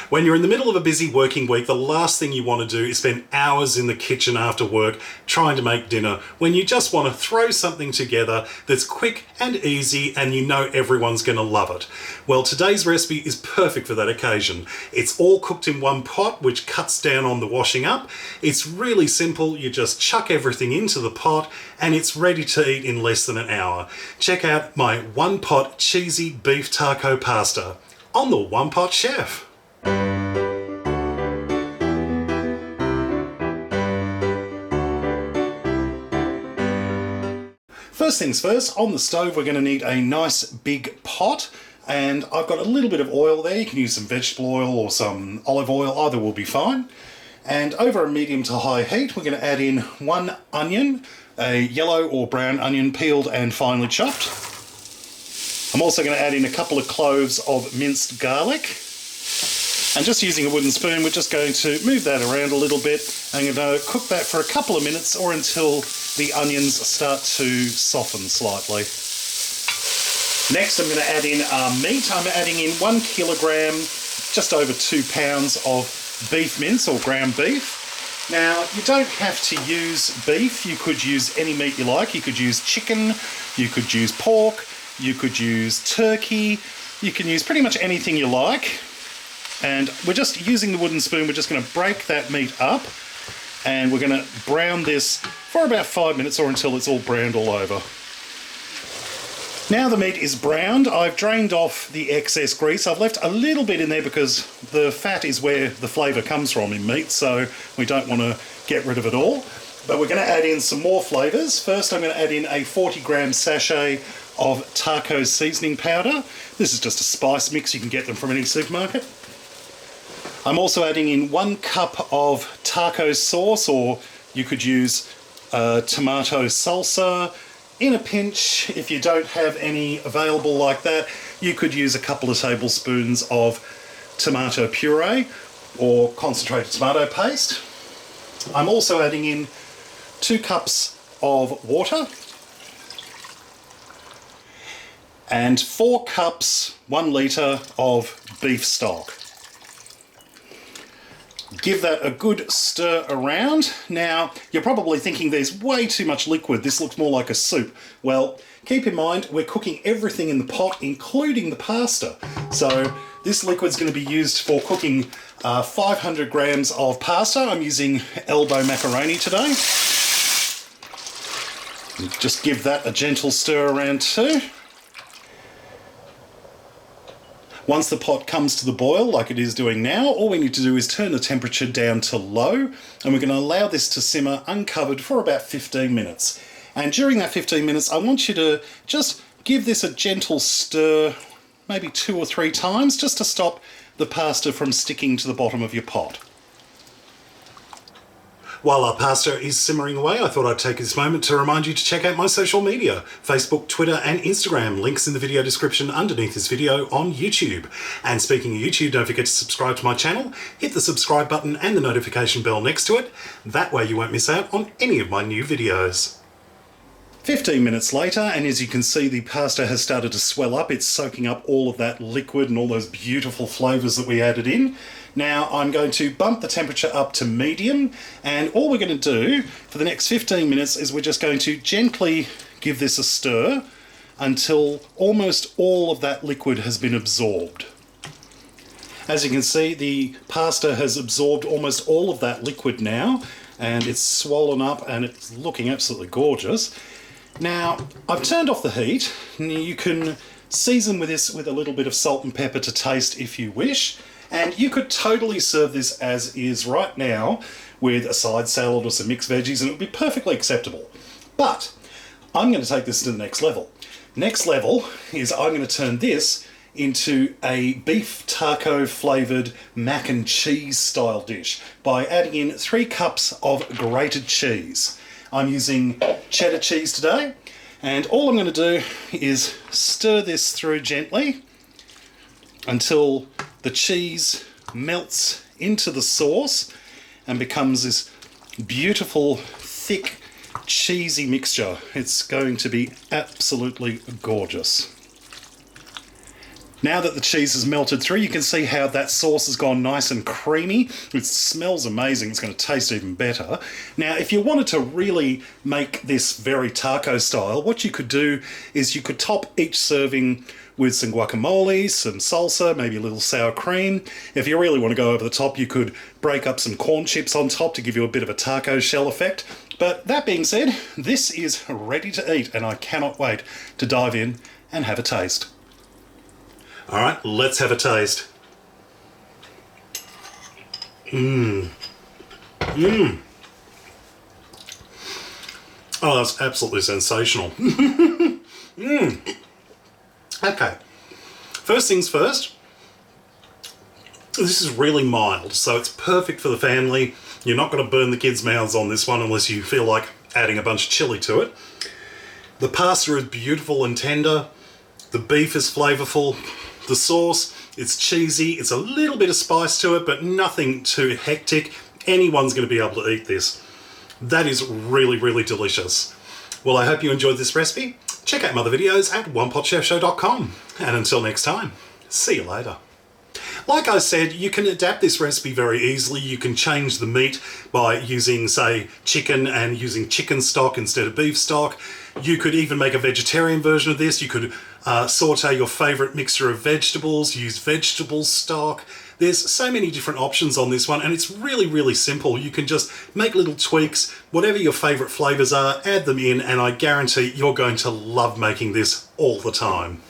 When you're in the middle of a busy working week, the last thing you want to do is spend hours in the kitchen after work trying to make dinner, when you just want to throw something together that's quick and easy and you know everyone's going to love it. Well, today's recipe is perfect for that occasion. It's all cooked in one pot, which cuts down on the washing up. It's really simple. You just chuck everything into the pot and it's ready to eat in less than an hour. Check out my one pot cheesy beef taco pasta on the One Pot Chef. First things first, on the stove we're going to need a nice big pot, and I've got a little bit of oil there. You can use some vegetable oil or some olive oil, either will be fine. And over a medium to high heat we're going to add in one onion, a yellow or brown onion peeled and finely chopped. I'm also going to add in a couple of cloves of minced garlic, and just using a wooden spoon we're just going to move that around a little bit. I'm going to cook that for a couple of minutes or until the onions start to soften slightly. Next I'm going to add in meat. I'm adding in 1 kilogram, just over 2 pounds of beef mince or ground beef. Now you don't have to use beef, you could use any meat you like. You could use chicken, you could use pork, you could use turkey, you can use pretty much anything you like. And we're just using the wooden spoon, we're just going to break that meat up and we're going to brown this for about 5 minutes or until it's all browned all over. Now the meat is browned, I've drained off the excess grease. I've left a little bit in there because the fat is where the flavour comes from in meat, so we don't want to get rid of it all. But we're going to add in some more flavours. First I'm going to add in a 40-gram sachet of taco seasoning powder. This is just a spice mix, you can get them from any supermarket. I'm also adding in 1 cup of taco sauce, or you could use tomato salsa. In a pinch, if you don't have any available like that, you could use a couple of tablespoons of tomato puree or concentrated tomato paste. I'm also adding in 2 cups of water and 4 cups, 1 litre of beef stock. Give that a good stir around. Now, you're probably thinking there's way too much liquid, this looks more like a soup. Well, keep in mind, we're cooking everything in the pot, including the pasta. So this liquid's going to be used for cooking 500 grams of pasta. I'm using elbow macaroni today. Just give that a gentle stir around too. Once the pot comes to the boil, like it is doing now, all we need to do is turn the temperature down to low, and we're going to allow this to simmer uncovered for about 15 minutes. And during that 15 minutes, I want you to just give this a gentle stir, maybe 2 or 3 times, just to stop the pasta from sticking to the bottom of your pot. While our pasta is simmering away, I thought I'd take this moment to remind you to check out my social media, Facebook, Twitter and Instagram. Links in the video description underneath this video on YouTube. And speaking of YouTube, don't forget to subscribe to my channel, hit the subscribe button and the notification bell next to it. That way you won't miss out on any of my new videos. 15 minutes later, and as you can see, the pasta has started to swell up. It's soaking up all of that liquid and all those beautiful flavours that we added in. Now I'm going to bump the temperature up to medium, and all we're going to do for the next 15 minutes is we're just going to gently give this a stir until almost all of that liquid has been absorbed. As you can see, the pasta has absorbed almost all of that liquid now, and it's swollen up and it's looking absolutely gorgeous. Now, I've turned off the heat. You can season with this with a little bit of salt and pepper to taste if you wish, and you could totally serve this as is right now with a side salad or some mixed veggies and it would be perfectly acceptable. But I'm going to take this to the next level. Next level is I'm going to turn this into a beef taco flavoured mac and cheese style dish by adding in 3 cups of grated cheese. I'm using cheddar cheese today, and all I'm going to do is stir this through gently until the cheese melts into the sauce and becomes this beautiful, thick, cheesy mixture. It's going to be absolutely gorgeous. Now that the cheese has melted through, you can see how that sauce has gone nice and creamy. It smells amazing. It's going to taste even better. Now, if you wanted to really make this very taco style, what you could do is you could top each serving with some guacamole, some salsa, maybe a little sour cream. If you really want to go over the top, you could break up some corn chips on top to give you a bit of a taco shell effect. But that being said, this is ready to eat, and I cannot wait to dive in and have a taste. All right, let's have a taste. Oh, that's absolutely sensational. Okay, first things first, this is really mild, so it's perfect for the family. You're not going to burn the kids' mouths on this one unless you feel like adding a bunch of chili to it. The pasta is beautiful and tender. The beef is flavourful. The sauce, it's cheesy. It's a little bit of spice to it, but nothing too hectic. Anyone's going to be able to eat this. That is really, really delicious. Well, I hope you enjoyed this recipe. Check out my other videos at OnePotChefShow.com. And until next time, see you later. Like I said, you can adapt this recipe very easily. You can change the meat by using, say, chicken and using chicken stock instead of beef stock. You could even make a vegetarian version of this. You could saute your favourite mixture of vegetables, use vegetable stock. There's so many different options on this one, and it's really, really simple. You can just make little tweaks, whatever your favourite flavours are, add them in, and I guarantee you're going to love making this all the time.